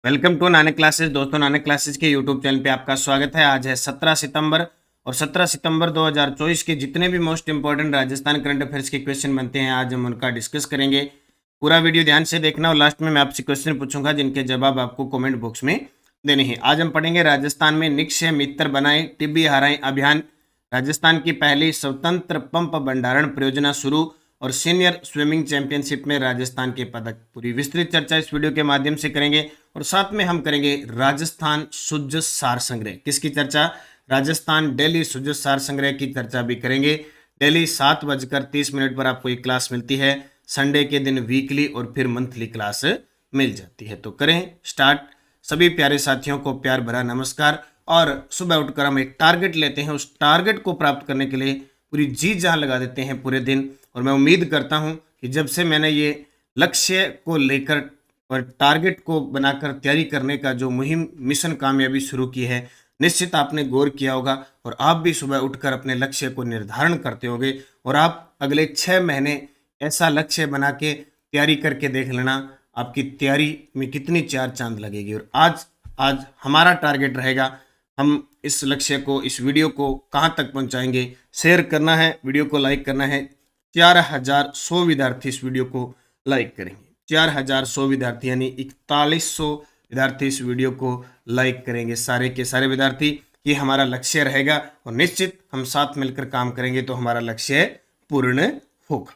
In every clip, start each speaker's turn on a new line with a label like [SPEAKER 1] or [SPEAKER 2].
[SPEAKER 1] Welcome to Nanak classes. दोस्तों, Nanak classes के YouTube channel पे आपका स्वागत है। आज है 17 सितंबर और 17 सितंबर 2024 के जितने भी most important Rajasthan current affairs के क्वेश्चन बनते हैं, आज हम उनका डिस्कस करेंगे। पूरा वीडियो ध्यान से देखना और लास्ट में मैं आपसे क्वेश्चन पूछूंगा जिनके जवाब आपको कमेंट बॉक्स में देने हैं। आज हम पढ़ेंगे राजस्थान में निक्षय मित्र बनाए टिब्बी हराएं अभियान, राजस्थान की पहली स्वतंत्र पंप भंडारण परियोजना शुरू और सीनियर स्विमिंग चैंपियनशिप में राजस्थान के पदक। पूरी विस्तृत चर्चा इस वीडियो के माध्यम से करेंगे और साथ में हम करेंगे राजस्थान शुद्ध सार संग्रह। किसकी चर्चा? राजस्थान डेली शुद्ध सार संग्रह की चर्चा भी करेंगे। डेली 7:30 पर आपको एक क्लास मिलती है। संडे के दिन वीकली और फिर मंथली क्लास मिल जाती है। तो करें स्टार्ट। सभी प्यारे साथियों को प्यार भरा नमस्कार। और सुबह उठकर हम एक टारगेट लेते हैं, उस टारगेट को प्राप्त करने के लिए पूरी जी जान लगा देते हैं पूरे दिन। और मैं उम्मीद करता हूं कि जब से मैंने ये लक्ष्य को लेकर और टारगेट को बनाकर तैयारी करने का जो मुहिम मिशन कामयाबी शुरू की है, निश्चित आपने गौर किया होगा और आप भी सुबह उठकर अपने लक्ष्य को निर्धारण करते होंगे। और आप अगले 6 महीने ऐसा लक्ष्य बना के तैयारी करके देख लेना, आपकी तैयारी में कितनी चार चांद लगेगी। और आज आज हमारा टारगेट रहेगा, हम इस लक्ष्य को, इस वीडियो को कहाँ तक पहुँचाएंगे। शेयर करना है, वीडियो को लाइक करना है। 4100 विद्यार्थी इस वीडियो को लाइक करेंगे। 4100 विद्यार्थी यानी 4100 विद्यार्थी इस वीडियो को लाइक करेंगे। सारे के सारे विद्यार्थी, ये हमारा लक्ष्य रहेगा और निश्चित हम साथ मिलकर काम करेंगे तो हमारा लक्ष्य पूर्ण होगा।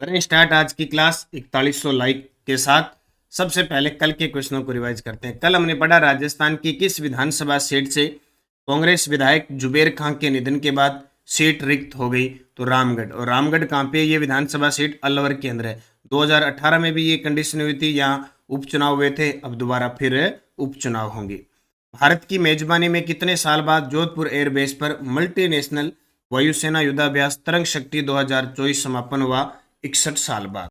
[SPEAKER 1] करें स्टार्ट आज की क्लास 4100 लाइक के साथ। सबसे पहले कल के क्वेश्चनों को रिवाइज करते हैं। कल हमने पढ़ा राजस्थान की किस विधानसभा सीट से कांग्रेस विधायक जुबेर खां के निधन के बाद सीट रिक्त हो गई? तो रामगढ़। और रामगढ़ कहाँ पे? ये विधानसभा सीट अलवर के अंदर है। 2018 में भी ये कंडीशन हुई थी, यहाँ उपचुनाव हुए थे, अब दोबारा फिर उपचुनाव होंगे। भारत की मेजबानी में कितने साल बाद जोधपुर एयरबेस पर मल्टीनेशनल वायुसेना युद्धाभ्यास तरंग शक्ति 2024 समापन हुआ? 61 साल बाद।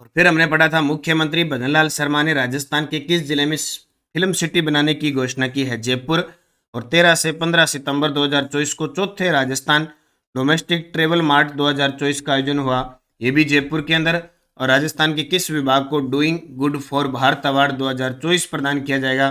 [SPEAKER 1] और फिर हमने पढ़ा था मुख्यमंत्री भजनलाल शर्मा ने राजस्थान के किस जिले में फिल्म सिटी बनाने की घोषणा की है? जयपुर। और 13 से 15 सितंबर 2024 को चौथे राजस्थान डोमेस्टिक ट्रेवल मार्ट 2024 का आयोजन हुआ, ये भी जयपुर के अंदर। और राजस्थान के किस विभाग को doing good for Bharat award 2024 प्रदान किया जाएगा?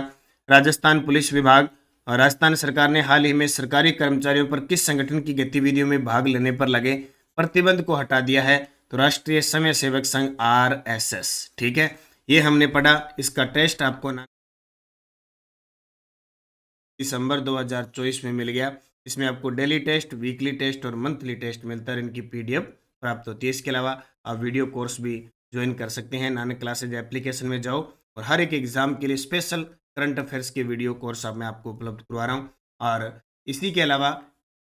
[SPEAKER 1] राजस्थान पुलिस विभाग। और राजस्थान सरकार ने हाल ही में सरकारी कर्मचारियों पर किस संगठन की गतिविधियों में भाग लेने पर लगे प्रतिबंध को हटा दिया है? तो राष्ट्रीय स्वयं सेवक संघ RSS। ठीक है, ये हमने पढ़ा। इसका टेस्ट आपको दिसंबर 2024 में मिल गया। इसमें आपको डेली टेस्ट, वीकली टेस्ट और मंथली टेस्ट मिलता है, इनकी PDF प्राप्त होती है। इसके अलावा आप वीडियो कोर्स भी ज्वाइन कर सकते हैं। नानक क्लासेज एप्लीकेशन में जाओ और हर एक एग्जाम के लिए स्पेशल करंट अफेयर्स के वीडियो कोर्स अब मैं आपको उपलब्ध करवा रहा हूँ। और इसी के अलावा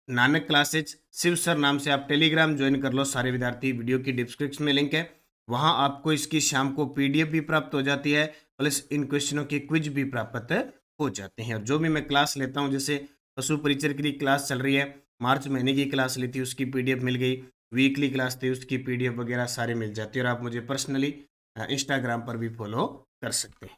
[SPEAKER 1] नानक क्लासेज शिव सर नाम से आप टेलीग्राम ज्वाइन कर लो सारे विद्यार्थी। वीडियो की डिस्क्रिप्शन में लिंक है, वहाँ आपको इसकी शाम को PDF भी प्राप्त हो जाती है, प्लस इन क्वेश्चनों के क्विज भी प्राप्त हो जाते हैं। और जो भी मैं क्लास लेता हूं, जैसे पशु परिचर की क्लास चल रही है, मार्च महीने की क्लास ली थी, उसकी PDF मिल गई। वीकली क्लास थी, उसकी PDF वगैरह सारे मिल जाती है। और आप मुझे पर्सनली इंस्टाग्राम पर भी फॉलो कर सकते हैं।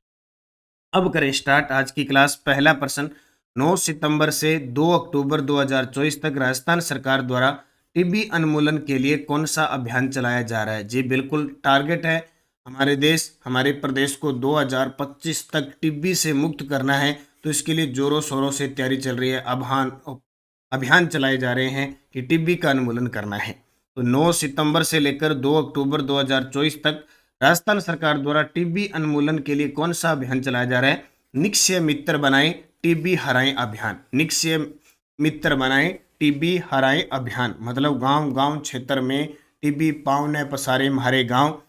[SPEAKER 1] अब करें स्टार्ट आज की क्लास। पहला प्रश्न, 9 सितंबर से 2 अक्टूबर 2024 तक राजस्थान सरकार द्वारा टीबी उन्मूलन के लिए कौन सा अभियान चलाया जा रहा है? जी बिल्कुल, टारगेट है हमारे देश, हमारे प्रदेश को 2025 तक टीबी से मुक्त करना है। तो इसके लिए जोरों शोरों से तैयारी चल रही है। अभियान चलाए जा रहे हैं कि टीबी का उन्मूलन करना है। तो 9 सितंबर से लेकर 2 अक्टूबर 2024 तक राजस्थान सरकार द्वारा टीबी उन्मूलन के लिए कौन सा अभियान चलाया जा रहा है? निक्षय मित्र बनाए टीबी हराएं अभियान। निक्षय मित्र बनाए टीबी हराएं अभियान मतलब गांव गांव क्षेत्र में टीबी पाँव न पसारे हमारे गांव,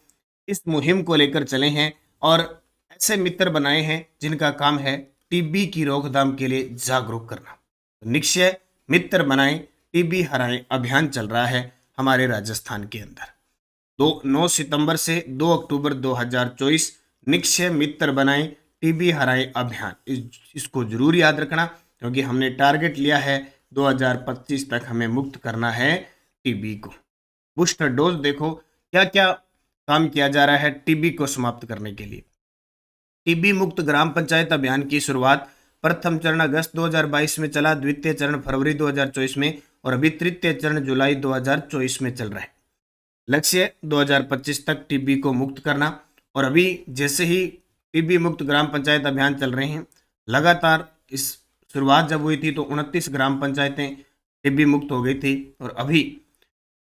[SPEAKER 1] इस मुहिम को लेकर चले हैं। और ऐसे मित्र बनाए हैं जिनका काम है टीबी की रोकथाम के लिए जागरूक करना। निक्षय मित्र बनाए टीबी हराएं अभियान चल रहा है हमारे राजस्थान के अंदर। 9 सितंबर से 2 अक्टूबर 2024 निक्षय मित्र बनाए टीबी हराएं अभियान। इसको जरूर याद रखना, क्योंकि हमने टारगेट लिया है 2025 तक हमें मुक्त करना है टीबी को। बूस्टर डोज देखो क्या क्या काम किया जा रहा है टीबी को समाप्त करने के लिए। टीबी मुक्त ग्राम पंचायत अभियान की शुरुआत प्रथम चरण अगस्त 2022 में चला, द्वितीय चरण फरवरी 2024 में और अभी तृतीय चरण जुलाई 2024 में चल रहा है। लक्ष्य 2025 तक टीबी को मुक्त करना। और अभी जैसे ही टीबी मुक्त ग्राम पंचायत अभियान चल रहे हैं। लगातार इस शुरुआत जब हुई थी तो 29 ग्राम पंचायतें टीबी मुक्त हो गई थी और अभी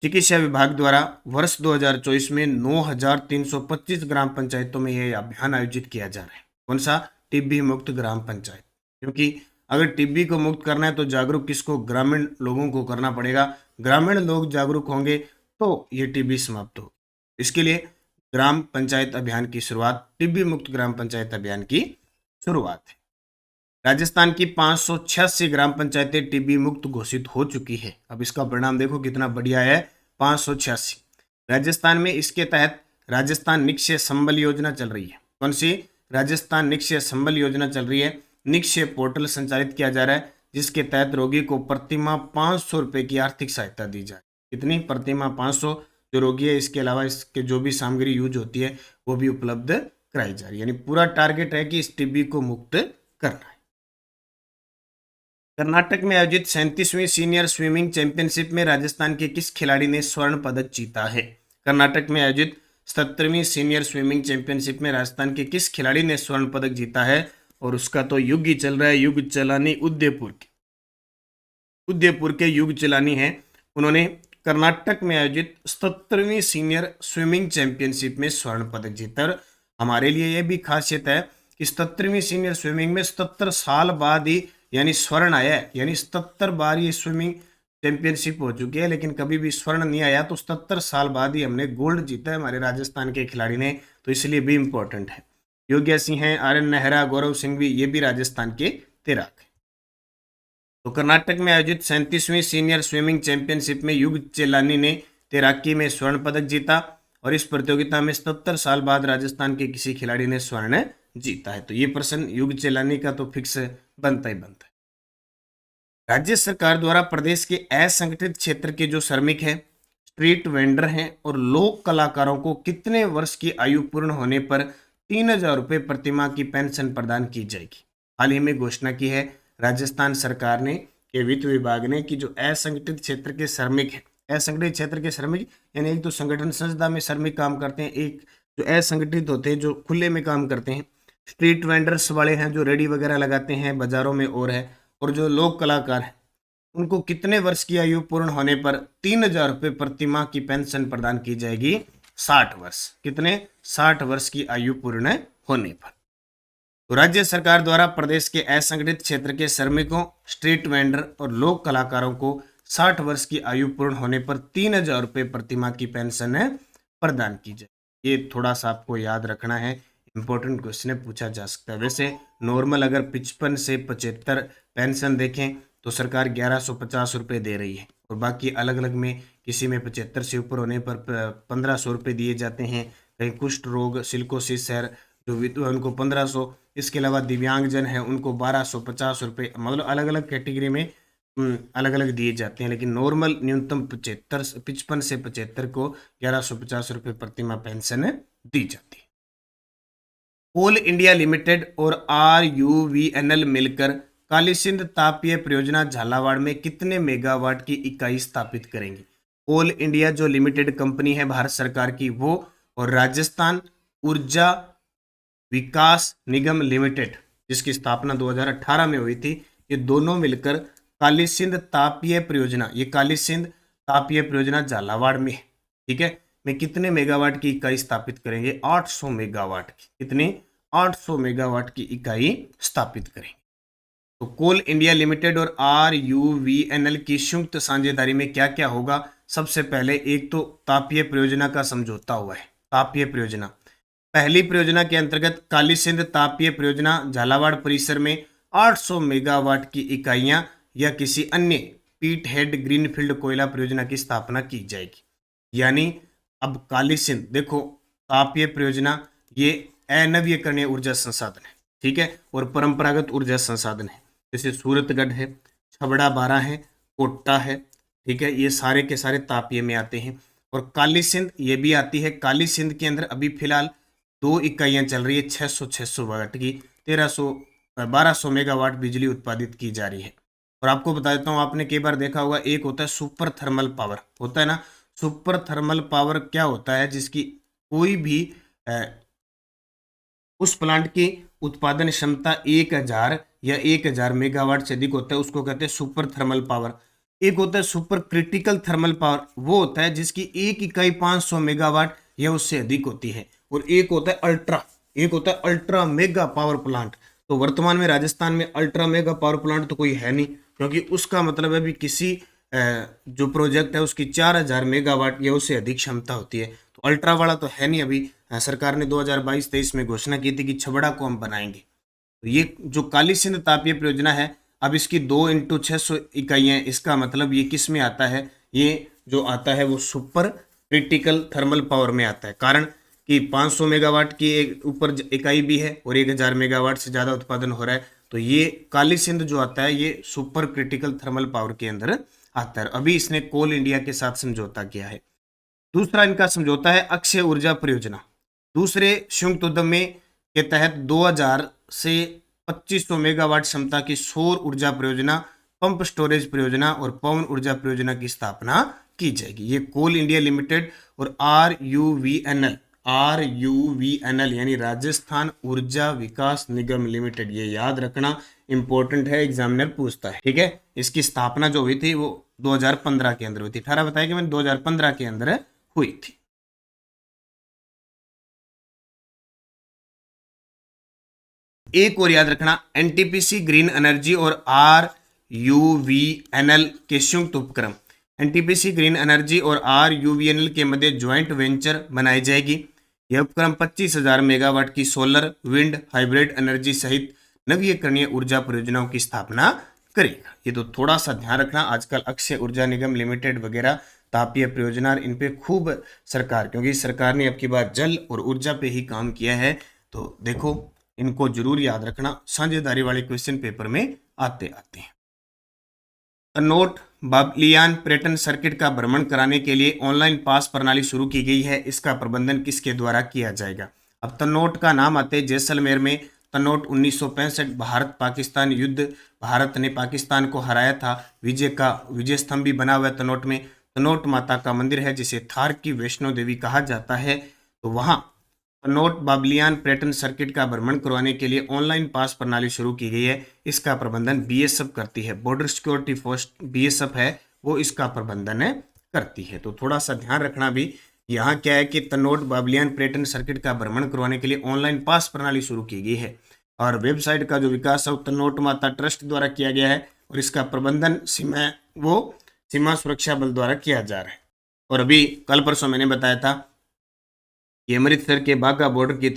[SPEAKER 1] चिकित्सा विभाग द्वारा वर्ष 2024 में 9,325 ग्राम पंचायतों में यह अभियान आयोजित किया जा रहा है। कौन सा? टीबी मुक्त ग्राम पंचायत। क्योंकि अगर टीबी को मुक्त करना है तो जागरूक किसको? ग्रामीण लोगों को करना पड़ेगा। ग्रामीण लोग जागरूक होंगे तो ये टीबी समाप्त हो। इसके लिए ग्राम पंचायत अभियान की शुरुआत, टीबी मुक्त ग्राम पंचायत अभियान की शुरुआत है। राजस्थान की 586 ग्राम पंचायतें टीबी मुक्त घोषित हो चुकी है। अब इसका परिणाम देखो कितना बढ़िया है, 586। राजस्थान में इसके तहत राजस्थान निक्षय संबल योजना चल रही है। कौन सी? राजस्थान निक्षय संबल योजना चल रही है। निक्षय पोर्टल संचालित किया जा रहा है जिसके तहत रोगी को प्रतिमाह 500 रुपये की आर्थिक सहायता दी जाए। कितनी? प्रतिमाह 500 जो रोगी है। इसके अलावा इसके जो भी सामग्री यूज होती है वो भी उपलब्ध कराई जा रही है। यानी पूरा टारगेट है कि इस टीबी को मुक्त करना है। कर्नाटक में आयोजित 37वीं सीनियर स्विमिंग चैंपियनशिप में राजस्थान के किस खिलाड़ी ने स्वर्ण पदक जीता है? कर्नाटक में आयोजित 17वीं सीनियर स्विमिंग चैंपियनशिप में राजस्थान के किस खिलाड़ी ने स्वर्ण पदक जीता है? और उसका तो युग ही चल रहा है। युग चलानी उदयपुर के युग चलानी है। उन्होंने कर्नाटक में आयोजित 77वीं सीनियर स्विमिंग चैंपियनशिप में स्वर्ण पदक जीता। और हमारे लिए यह भी खासियत है कि 77वीं सीनियर स्विमिंग में 77 साल बाद ही यानी स्वर्ण आया है। यानी 77 बार ये स्विमिंग चैंपियनशिप हो चुकी है लेकिन कभी भी स्वर्ण नहीं आया। तो 77 साल बाद ही हमने गोल्ड जीता है हमारे राजस्थान के खिलाड़ी ने, तो इसलिए भी इम्पोर्टेंट है। योग्य सिंह हैं, आर्यन नेहरा, गौरव सिंह भी, ये भी राजस्थान के तैराक हैं। तो कर्नाटक में आयोजित 37वीं सीनियर स्विमिंग चैंपियनशिप में युग चेलानी ने तैराकी में स्वर्ण पदक जीता और इस प्रतियोगिता में 77 साल बाद राजस्थान के किसी खिलाड़ी ने स्वर्ण जीता है। तो ये प्रश्न युग चेलानी का तो फिक्स बनता ही बनता है। राज्य सरकार द्वारा प्रदेश के असंगठित क्षेत्र के जो श्रमिक हैं, स्ट्रीट वेंडर हैं और लोक कलाकारों को कितने वर्ष की आयु पूर्ण होने पर 3,000 रुपये प्रतिमाह की पेंशन प्रदान की जाएगी? हाल ही में घोषणा की है राजस्थान सरकार ने के वित्त विभाग ने कि जो असंगठित क्षेत्र के श्रमिक हैं, असंगठित क्षेत्र के श्रमिक यानी एक तो संगठन संस्था में श्रमिक काम करते हैं, एक जो असंगठित होते हैं जो खुले में काम करते हैं, स्ट्रीट वेंडर्स वाले हैं जो रेडी वगैरह लगाते हैं बाजारों में और जो लोक कलाकार हैं उनको कितने वर्ष की आयु पूर्ण होने पर 3,000 रुपये प्रतिमाह की पेंशन प्रदान की जाएगी? 60 वर्ष। कितने? 60 वर्ष की आयु पूर्ण होने पर। तो राज्य सरकार द्वारा प्रदेश के असंगठित क्षेत्र के श्रमिकों, स्ट्रीट वेंडर और लोक कलाकारों को 60 वर्ष की आयु पूर्ण होने पर 3,000 रुपये प्रतिमाह की पेंशन प्रदान की जाए। ये थोड़ा सा आपको याद रखना है, इंपॉर्टेंट क्वेश्चन पूछा जा सकता है। वैसे नॉर्मल अगर 55 से 75 पेंशन देखें तो सरकार 1150 रुपये दे रही है और बाकी अलग अलग में किसी में 75 से ऊपर होने पर 1,500 रुपये दिए जाते हैं। कहीं कुष्ठ रोग, सिलिकोसिस है जो उनको 1,500, इसके अलावा दिव्यांगजन है उनको 1,250 रुपये, मतलब अलग अलग कैटेगरी में अलग अलग दिए जाते हैं। लेकिन नॉर्मल न्यूनतम 55 से 75 को 1,150 रुपये प्रतिमाह पेंशन दी जाती है। कोल इंडिया लिमिटेड और RUVNL मिलकर काली सिंध तापीय परियोजना झालावाड़ में कितने मेगावाट की इकाई स्थापित करेंगी? कोल इंडिया जो लिमिटेड कंपनी है भारत सरकार की वो, और राजस्थान ऊर्जा विकास निगम लिमिटेड जिसकी स्थापना 2018 में हुई थी, ये दोनों मिलकर काली सिंध तापीय परियोजना, ये काली सिंध तापीय परियोजना झालावाड़ में, ठीक है, में कितने मेगावाट की इकाई स्थापित करेंगे? 800 मेगावाट की। कितनी? 800 मेगावाट की इकाई स्थापित करेंगे। तो कोल इंडिया लिमिटेड और RUVNL की संयुक्त साझेदारी में क्या क्या होगा? सबसे पहले एक तो तापीय परियोजना का समझौता हुआ है। तापीय परियोजना, पहली परियोजना के अंतर्गत काली सिंध तापीय परियोजना झालावाड़ परिसर में 800 मेगावाट की इकाइयां या किसी अन्य पीट हेड ग्रीनफील्ड कोयला परियोजना की स्थापना की जाएगी। यानी अब काली सिंध देखो, तापीय परियोजना ये अनवीकरणीय ऊर्जा संसाधन है, ठीक है, और परंपरागत ऊर्जा संसाधन है। जैसे सूरतगढ़ है, छबड़ा बारा है, कोट्टा है, ठीक है, ये सारे के सारे तापीय में आते हैं। और काली सिंध ये भी आती है। काली सिंध के अंदर अभी फिलहाल 2 इकाइयां चल रही है 600 वाट की, 1200 मेगावाट बिजली उत्पादित की जा रही है। और आपको बता देता हूँ, आपने कई बार देखा होगा, एक होता है सुपर थर्मल पावर, होता है ना। सुपर थर्मल पावर क्या होता है? जिसकी कोई भी उस प्लांट की उत्पादन क्षमता 1000 या 1000 मेगावाट से अधिक होता है, उसको कहते हैं सुपर थर्मल पावर। एक होता है सुपर क्रिटिकल थर्मल पावर, वो होता है जिसकी एक इकाई 500 मेगावाट या उससे अधिक होती है। और एक होता है अल्ट्रा मेगा पावर प्लांट। तो वर्तमान में राजस्थान में अल्ट्रा मेगा पावर प्लांट तो कोई है नहीं, क्योंकि उसका मतलब है भी किसी जो प्रोजेक्ट है उसकी 4000 मेगावाट या उससे अधिक क्षमता होती है। तो अल्ट्रा वाला तो है नहीं। अभी सरकार ने 2022-23 में घोषणा की थी कि छबड़ा को हम बनाएंगे। तो ये जो काली सिंध तापीय परियोजना है, अब इसकी 2x600 इकाइयाँ, इसका मतलब ये किस में आता है, ये जो आता है वो सुपर क्रिटिकल थर्मल पावर में आता है। कारण कि 500 मेगावाट की एक ऊपर इकाई भी है और 1000 मेगावाट से ज़्यादा उत्पादन हो रहा है। तो ये काली सिंध जो आता है ये सुपर क्रिटिकल थर्मल पावर के अंदर आता है। अभी इसने कोल इंडिया के साथ समझौता किया है। दूसरा इनका समझौता है अक्षय ऊर्जा परियोजना। दूसरे संयुक्त उद्यम में के तहत 2000 से 2500 मेगावाट क्षमता की सौर ऊर्जा परियोजना, पंप स्टोरेज परियोजना और पवन ऊर्जा परियोजना की स्थापना की जाएगी। ये कोल इंडिया लिमिटेड और R U V N L यानी राजस्थान ऊर्जा विकास निगम लिमिटेड, ये याद रखना इंपॉर्टेंट है, एग्जामिनर पूछता है। ठीक है, इसकी स्थापना जो हुई थी वो 2015 के अंदर हुई थी। 18 बताया कि मैंने 2015 के अंदर हुई थी। एक और याद रखना, एनटीपीसी ग्रीन एनर्जी और आरयूवीएनएल के संयुक्त उपक्रम, एनटीपीसी ग्रीन एनर्जी और आरयूवीएनएल के मध्य ज्वाइंट वेंचर बनाई जाएगी। यह उपक्रम 25,000 मेगावाट की सोलर, विंड, हाइब्रिड एनर्जी सहित नवीकरणीय ऊर्जा परियोजनाओं की स्थापना करेगा। ये तो थोड़ा सा ध्यान रखना, आजकल अक्षय ऊर्जा निगम लिमिटेड वगैरह तापीय परियोजना इन पे खूब सरकार, क्योंकि सरकार ने अब की बार जल और ऊर्जा पे ही काम किया है। तो देखो इनको जरूर याद रखना, साझेदारी वाले क्वेश्चन पेपर में आते हैं। तनोट बाबलियान पर्यटन सर्किट का भ्रमण कराने के लिए ऑनलाइन पास प्रणाली शुरू की गई है। इसका प्रबंधन किसके द्वारा किया जाएगा? अब तनोट का नाम आते हैं जैसलमेर में। तनोट 1965 भारत पाकिस्तान युद्ध, भारत ने पाकिस्तान को हराया था, विजय स्तंभ भी बना हुआ है तनोट में। तनोट माता का मंदिर है जिसे थार की वैष्णो देवी कहा जाता है। तो वहां तनोट बाबलियान पर्यटन सर्किट का भ्रमण करवाने के लिए ऑनलाइन पास प्रणाली शुरू की गई है। इसका प्रबंधन बीएसएफ करती है, बॉर्डर सिक्योरिटी फोर्स बीएसएफ है वो इसका प्रबंधन करती है। तो थोड़ा सा ध्यान रखना भी, यहाँ क्या है कि तनोट बाबलियान पर्यटन सर्किट का भ्रमण करवाने के लिए ऑनलाइन पास प्रणाली शुरू की गई है और वेबसाइट का जो विकास है तनोट माता ट्रस्ट द्वारा किया गया है और इसका प्रबंधन सीमा सुरक्षा बल द्वारा किया जा रहा है। और अभी कल परसों मैंने बताया था कि अमृतसर के बाघा बॉर्डर की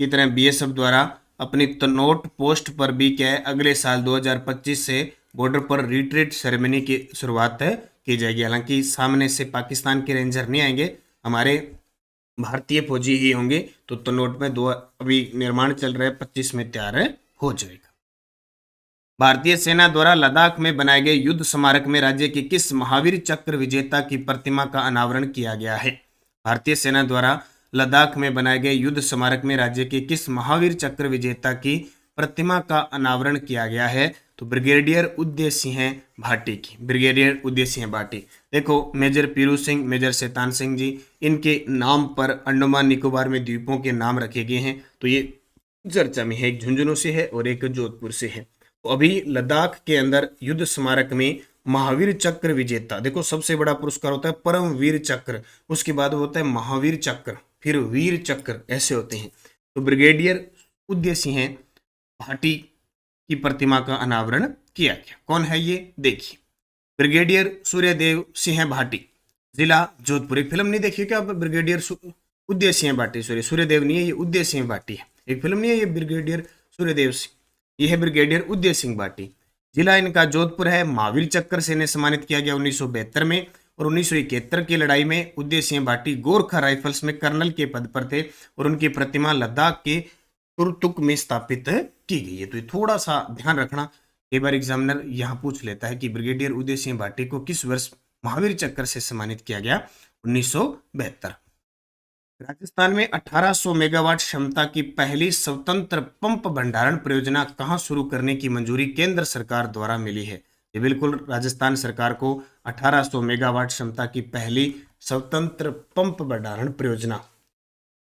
[SPEAKER 1] तरह बीएसएफ द्वारा अपनी तनोट पोस्ट पर भी क्या है अगले साल 2025 से बॉर्डर पर रिट्रीट सेरेमनी की शुरुआत की जाएगी। हालांकि सामने से पाकिस्तान के रेंजर नहीं आएंगे, हमारे भारतीय फौजी ही होंगे। तो तनोट में अभी निर्माण चल रहा है, 25 में तैयार हो जाएगा। भारतीय सेना द्वारा लद्दाख में बनाए गए युद्ध स्मारक में राज्य के किस महावीर चक्र विजेता की प्रतिमा का अनावरण किया गया है? भारतीय सेना द्वारा लद्दाख में बनाए गए युद्ध स्मारक में राज्य के किस महावीर चक्र विजेता की प्रतिमा का अनावरण किया गया है? तो ब्रिगेडियर उदय सिंह भाटी की, ब्रिगेडियर उदय सिंह भाटी। देखो मेजर पीरू सिंह, मेजर शैतान सिंह जी, इनके नाम पर अंडमान निकोबार में द्वीपों के नाम रखे गए हैं। तो ये चर्चा में है, एक झुंझुनू से है और एक जोधपुर से है। तो अभी लद्दाख के अंदर युद्ध स्मारक में महावीर चक्र विजेता, देखो सबसे बड़ा पुरस्कार होता है परमवीर चक्र, उसके बाद होता है महावीर चक्र, फिर वीर चक्र, ऐसे होते हैं। तो ब्रिगेडियर उदय सिंह भाटी की प्रतिमा का अनावरण किया गया। कौन है ये? देखिए, ब्रिगेडियर सूर्यदेव सिंह भाटी, जिला जोधपुर। एक फिल्म नहीं देखी क्या ब्रिगेडियर उदय सिंह भाटी? सॉरी, सूर्यदेव नहीं है ये, उदय सिंह भाटी है। एक फिल्म नहीं है ये ब्रिगेडियर सूर्यदेव सिंह, ये है ब्रिगेडियर उदय सिंह भाटी। जिला इनका जोधपुर है। महावीर चक्र से इन्हें सम्मानित किया गया 1972 में और 1971 की लड़ाई में उदय सिंह भाटी गोरखा राइफल्स में कर्नल के पद पर थे और उनकी प्रतिमा लद्दाख के तुरतुक में स्थापित की गई है। तो ये थोड़ा सा ध्यान रखना, कई बार एग्जामिनर यहाँ पूछ लेता है कि ब्रिगेडियर उदय सिंह भाटी को किस वर्ष महावीर चक्र से सम्मानित किया गया? 1972। राजस्थान में 1800 मेगावाट क्षमता की पहली स्वतंत्र पंप भंडारण परियोजना कहां शुरू करने की मंजूरी केंद्र सरकार द्वारा मिली है? ये बिल्कुल राजस्थान सरकार को 1800 मेगावाट क्षमता की पहली स्वतंत्र पंप भंडारण परियोजना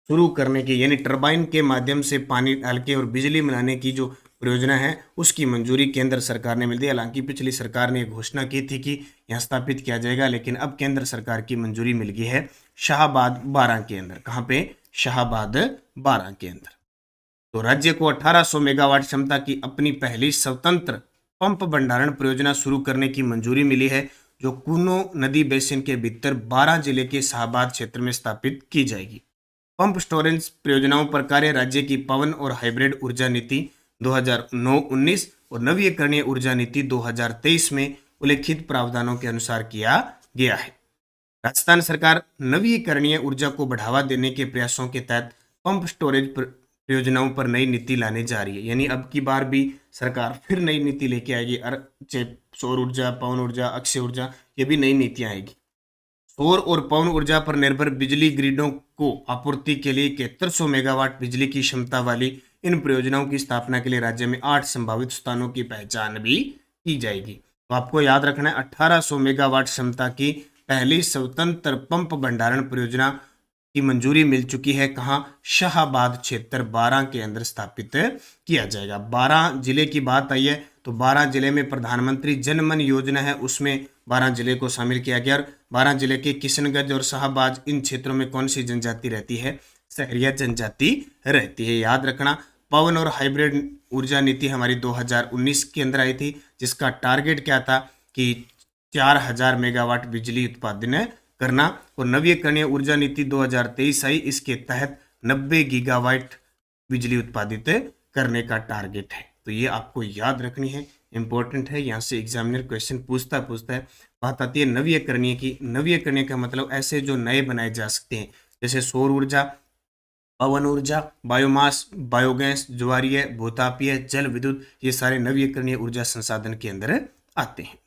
[SPEAKER 1] शुरू करने की, यानी टरबाइन के माध्यम से पानी डाल के और बिजली बनाने की जो परियोजना है उसकी मंजूरी केंद्र सरकार ने मिल दी। हालांकि पिछली सरकार ने घोषणा की थी कि यहाँ स्थापित किया जाएगा, लेकिन अब केंद्र सरकार की मंजूरी मिल गई है शाहबाद बारां के अंदर। कहाँ पे? शाहबाद बारां के अंदर। तो राज्य को 1800 मेगावाट क्षमता की अपनी पहली स्वतंत्र पंप भंडारण परियोजना शुरू करने की मंजूरी मिली है, जो कूनो नदी बेसिन के भीतर 12 जिले के शाहबाद क्षेत्र में स्थापित की जाएगी। पंप स्टोरेज परियोजनाओं पर कार्य राज्य की पवन और हाइब्रिड ऊर्जा नीति 2009-19 और नवीकरणीय ऊर्जा नीति 2023 में उल्लेखित प्रावधानों के अनुसार किया गया है। राजस्थान सरकार नवीकरणीय ऊर्जा को बढ़ावा देने के प्रयासों के तहत पंप स्टोरेज परियोजनाओं पर नई नीति लाने जा रही है। यानी अब की बार भी सरकार फिर नई नीति लेके आएगी। सौर ऊर्जा, पवन ऊर्जा, अक्षय ऊर्जा, ये भी नई नीतियां आएगी। सौर और पवन ऊर्जा पर निर्भर बिजली ग्रिडों को आपूर्ति के लिए 7100 मेगावाट बिजली की क्षमता वाली इन परियोजनाओं की स्थापना के लिए राज्य में 8 संभावित स्थानों की पहचान भी की जाएगी। तो आपको याद रखना है 1800 मेगावाट क्षमता की पहली स्वतंत्र पंप भंडारण परियोजना की मंजूरी मिल चुकी है। कहाँ? शाहबाद क्षेत्र 12 के अंदर स्थापित किया जाएगा। 12 जिले की बात आई है तो 12 जिले में प्रधानमंत्री जनमन योजना है, उसमें 12 जिले को शामिल किया गया। और 12 जिले के किशनगंज और शाहबाद इन क्षेत्रों में कौन सी जनजाति रहती है? सहरिया जनजाति रहती है। याद रखना। पवन और हाइब्रिड ऊर्जा नीति हमारी 2019 के अंदर आई थी, जिसका टारगेट क्या था कि 4000 मेगावाट बिजली उत्पादन करना। और नवीकरणीय ऊर्जा नीति 2023 आई, इसके तहत 90 गीगावाट बिजली उत्पादित करने का टारगेट है। तो ये आपको याद रखनी है, इंपॉर्टेंट है। यहाँ से एग्जामिनर क्वेश्चन पूछता है। बात आती है नवीकरणीय की। नवीकरणीय का मतलब ऐसे जो नए बनाए जा सकते हैं, जैसे सौर ऊर्जा, पवन ऊर्जा, बायोमास, बायोगैस, ज्वारीय, भूतापीय, जल विद्युत, ये सारे नवीकरणीय ऊर्जा संसाधन के अंदर आते हैं।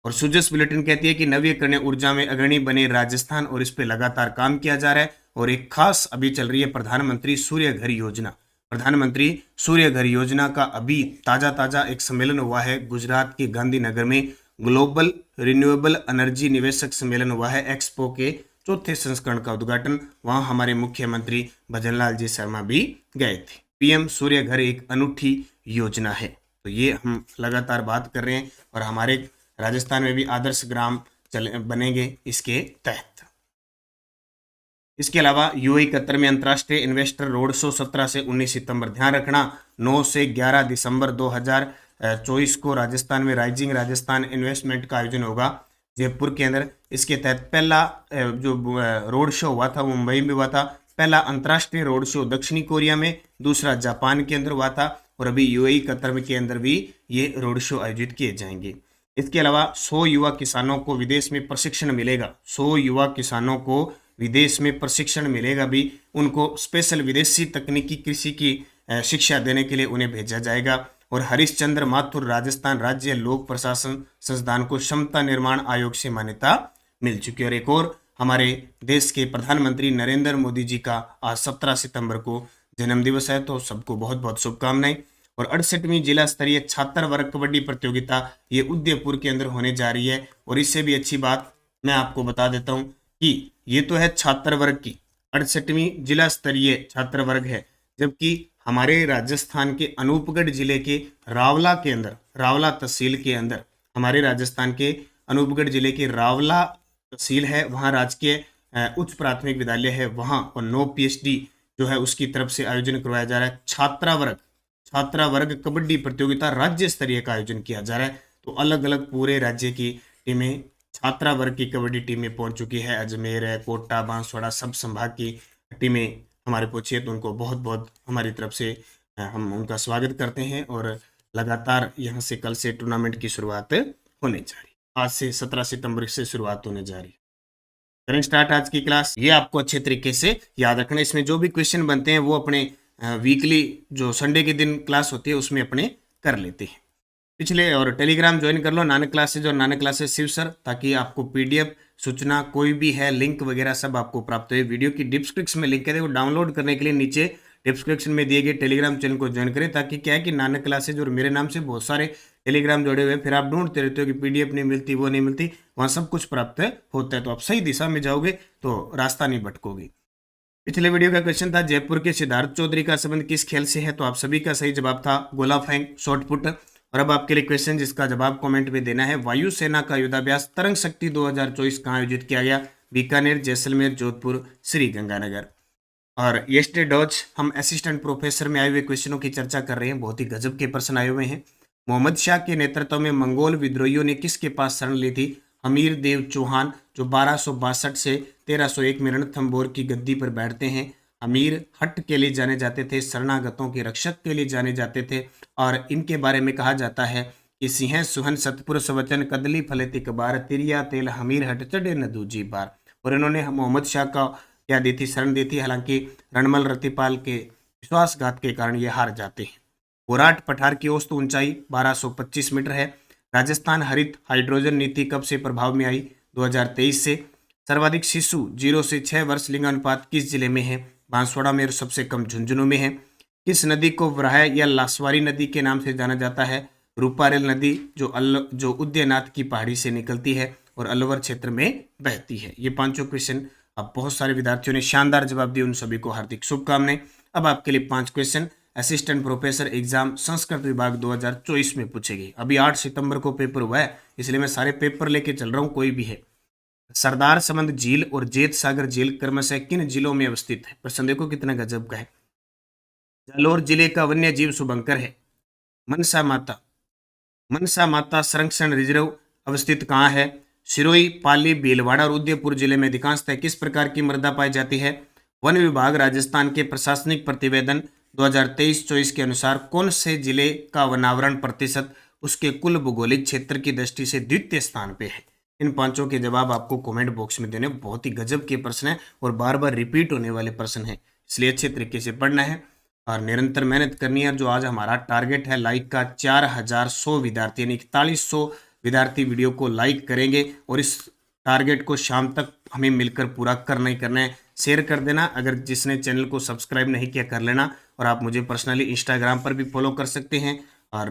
[SPEAKER 1] और सुजस बुलेटिन कहती है कि नवीकरणीय ऊर्जा में अग्रणी बने राजस्थान और इस पे लगातार काम किया जा रहा है। और एक खास अभी चल रही है प्रधानमंत्री सूर्य घर योजना। प्रधानमंत्री सूर्य घर योजना का अभी ताजा एक सम्मेलन हुआ है गुजरात के गांधीनगर में। ग्लोबल रिन्यूएबल एनर्जी निवेशक सम्मेलन हुआ है, एक्सपो के 4थे संस्करण का उद्घाटन। वहां हमारे मुख्यमंत्री भजनलाल जी शर्मा भी गए थे। पीएम सूर्य घर एक अनूठी योजना है, तो ये हम लगातार बात कर रहे हैं। और हमारे राजस्थान में भी आदर्श ग्राम बनेंगे इसके तहत। इसके अलावा यूएई कतर में अंतर्राष्ट्रीय इन्वेस्टर रोड शो 17 से 19 सितंबर। ध्यान रखना 9 से 11 दिसंबर 2024 को राजस्थान में राइजिंग राजस्थान इन्वेस्टमेंट का आयोजन होगा जयपुर के अंदर। इसके तहत पहला जो रोड शो हुआ था वो मुंबई में हुआ था। पहला अंतर्राष्ट्रीय रोड शो दक्षिणी कोरिया में, दूसरा जापान के अंदर हुआ था। और अभी यूएई कतर के अंदर भी ये रोड शो आयोजित किए जाएंगे। इसके अलावा 100 युवा किसानों को विदेश में प्रशिक्षण मिलेगा। 100 युवा किसानों को विदेश में प्रशिक्षण मिलेगा भी। उनको स्पेशल विदेशी तकनीकी कृषि की शिक्षा देने के लिए उन्हें भेजा जाएगा। और हरिश्चंद्र माथुर राजस्थान राज्य लोक प्रशासन संस्थान को क्षमता निर्माण आयोग से मान्यता मिल चुकी है। और एक और हमारे देश के प्रधानमंत्री नरेंद्र मोदी जी का आज 17 सितंबर को जन्मदिवस है, तो सबको बहुत बहुत शुभकामनाएं। और 68वीं जिला स्तरीय छात्र वर्ग कबड्डी प्रतियोगिता ये उदयपुर के अंदर होने जा रही है। और इससे भी अच्छी बात मैं आपको बता देता हूं कि ये तो है छात्र वर्ग की 68वीं जिला स्तरीय छात्र वर्ग है, जबकि हमारे राजस्थान के अनूपगढ़ जिले के रावला के अंदर, रावला तहसील के अंदर, हमारे राजस्थान के अनूपगढ़ जिले के रावला तहसील है, वहाँ राजकीय उच्च प्राथमिक विद्यालय है वहाँ। और 9 PhD जो है उसकी तरफ से आयोजन करवाया जा रहा है। छात्रा वर्ग कबड्डी प्रतियोगिता राज्य स्तरीय का आयोजन किया जा रहा है। तो अलग अलग पूरे राज्य की टीमें, छात्रा वर्ग की कबड्डी टीमें पहुंच चुकी है। अजमेर है, कोटा, बांसवाड़ा, सब संभाग की टीमें हमारे पहुंची है। तो उनको बहुत बहुत हमारी तरफ से हम उनका स्वागत करते हैं। और लगातार यहाँ से कल से टूर्नामेंट की शुरुआत होने जा रही है। आज से 17 सितंबर से शुरुआत होने जा रही है। करें स्टार्ट आज की क्लास। ये आपको अच्छे तरीके से याद रखना। इसमें जो भी क्वेश्चन बनते हैं वो अपने वीकली जो संडे के दिन क्लास होती है उसमें अपने कर लेते हैं पिछले। और टेलीग्राम ज्वाइन कर लो, नानक क्लासेज और नानक क्लासेज शिव सर, ताकि आपको PDF सूचना कोई भी है लिंक वगैरह सब आपको प्राप्त हो। वीडियो की डिस्क्रिप्शन में लिंक है, वो डाउनलोड करने के लिए नीचे डिस्क्रिप्शन में दिए गए टेलीग्राम चैनल को ज्वाइन करें, ताकि क्या है कि नानक क्लासेज और मेरे नाम से बहुत सारे टेलीग्राम जोड़े हुए, फिर आप ढूंढते रहते हो कि PDF नहीं मिलती, वो नहीं मिलती, वहाँ सब कुछ प्राप्त होता है। तो आप सही दिशा में जाओगे तो रास्ता नहीं भटकोगे। पिछले वीडियो का क्वेश्चन था जयपुर के सिद्धार्थ चौधरी का संबंध किस खेल से है, तो आप सभी का सही जवाब था गोला फेंक, शॉट पुट। और अब आपके लिए क्वेश्चन जिसका जवाब कमेंट में देना है, वायुसेना का युद्धाभ्यास तरंग शक्ति 2024 कहाँ आयोजित किया गया? बीकानेर, जैसलमेर, जोधपुर, श्री गंगानगर। और येस्टे डॉज हम असिस्टेंट प्रोफेसर में आए हुए क्वेश्चनों की चर्चा कर रहे हैं, बहुत ही गजब के प्रश्न आए हुए हैं। मोहम्मद शाह के नेतृत्व में मंगोल विद्रोहियों ने किसके पास शरण ली थी? हमीर देव चौहान, जो 1262 से 1301 में रणथंभौर की गद्दी पर बैठते हैं। अमीर हट के लिए जाने जाते थे, शरणागतों के रक्षक के लिए जाने जाते थे, और इनके बारे में कहा जाता है कि सिंह सुहन सतपुर सवचन कदली फलेति कबार तिरिया तेल हमीर हट चढ़े न दूजी बार। और इन्होंने मोहम्मद शाह का क्या दी थी? शरण दी थी। हालांकि रणमल रतिपाल के विश्वासघात के कारण ये हार जाते हैं। गोराट पठार की औसत ऊंचाई 1225 मीटर है। राजस्थान हरित हाइड्रोजन नीति कब से प्रभाव में आई? 2023 से। सर्वाधिक शिशु 0 से 6 वर्ष लिंगानुपात किस जिले में है? बांसवाड़ा में। और सबसे कम झुंझुनू में है। किस नदी को वराह या लासवारी नदी के नाम से जाना जाता है? रूपारेल नदी, जो उदयनाथ की पहाड़ी से निकलती है और अलवर क्षेत्र में बहती है। ये पांचों क्वेश्चन अब बहुत सारे विद्यार्थियों ने शानदार जवाब दिए, उन सभी को हार्दिक शुभकामनाएं। अब आपके लिए 5 question assistant professor exam Sanskrit विभाग 2024 में पूछेगी। अभी 8 सितंबर को पेपर हुआ है, इसलिए मैं सारे पेपर लेके चल रहा हूँ, कोई भी है। सरदार समंद झील और जेत सागर झील क्रमशः किन जिलों में अवस्थित है? प्रश्न देखो कितना गजब का है। जालौर जिले का वन्य जीव शुभंकर है। मनसा माता संरक्षण रिजर्व अवस्थित कहाँ है? सिरोही, पाली, भीलवाड़ा और उदयपुर जिले में अधिकांशतः किस प्रकार की मृदा पाई जाती है? वन विभाग राजस्थान के प्रशासनिक प्रतिवेदन 2023-24 के अनुसार कौन से जिले का वनावरण प्रतिशत उसके कुल भौगोलिक क्षेत्र की दृष्टि से द्वितीय स्थान पे है? इन पांचों के जवाब आपको कमेंट बॉक्स में देने। बहुत ही गजब के प्रश्न हैं और बार बार रिपीट होने वाले प्रश्न हैं, इसलिए अच्छे तरीके से पढ़ना है और निरंतर मेहनत करनी है। जो आज हमारा टारगेट है लाइक का 4100 विद्यार्थी, यानी 4100 विद्यार्थी वीडियो को लाइक करेंगे और इस टारगेट को शाम तक हमें मिलकर पूरा करना ही करना है। शेयर कर देना, अगर जिसने चैनल को सब्सक्राइब नहीं किया कर लेना। और आप मुझे पर्सनली इंस्टाग्राम पर भी फॉलो कर सकते हैं और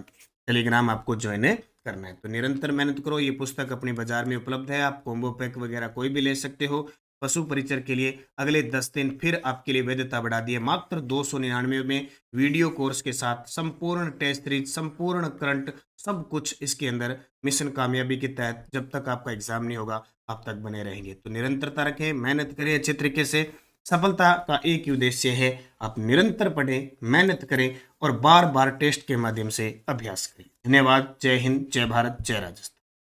[SPEAKER 1] टेलीग्राम आपको ज्वाइन करना है। तो निरंतर मेहनत करो। ये पुस्तक अपने बाजार में उपलब्ध है, आप कॉम्बो पैक वगैरह कोई भी ले सकते हो। पशु परिचर के लिए अगले 10 दिन फिर आपके लिए वैधता बढ़ा दी है, मात्र 299 में वीडियो कोर्स के साथ संपूर्ण टेस्ट सीरीज, संपूर्ण करंट, सब कुछ इसके अंदर मिशन कामयाबी के तहत। जब तक आपका एग्जाम नहीं होगा आप तक बने रहेंगे। तो निरंतरता रखें, मेहनत करें अच्छे तरीके से। सफलता का एक ही उद्देश्य है, आप निरंतर पढ़ें, मेहनत करें और बार बार टेस्ट के माध्यम से अभ्यास करें। धन्यवाद। जय हिंद, जय भारत, जय राजस्थान।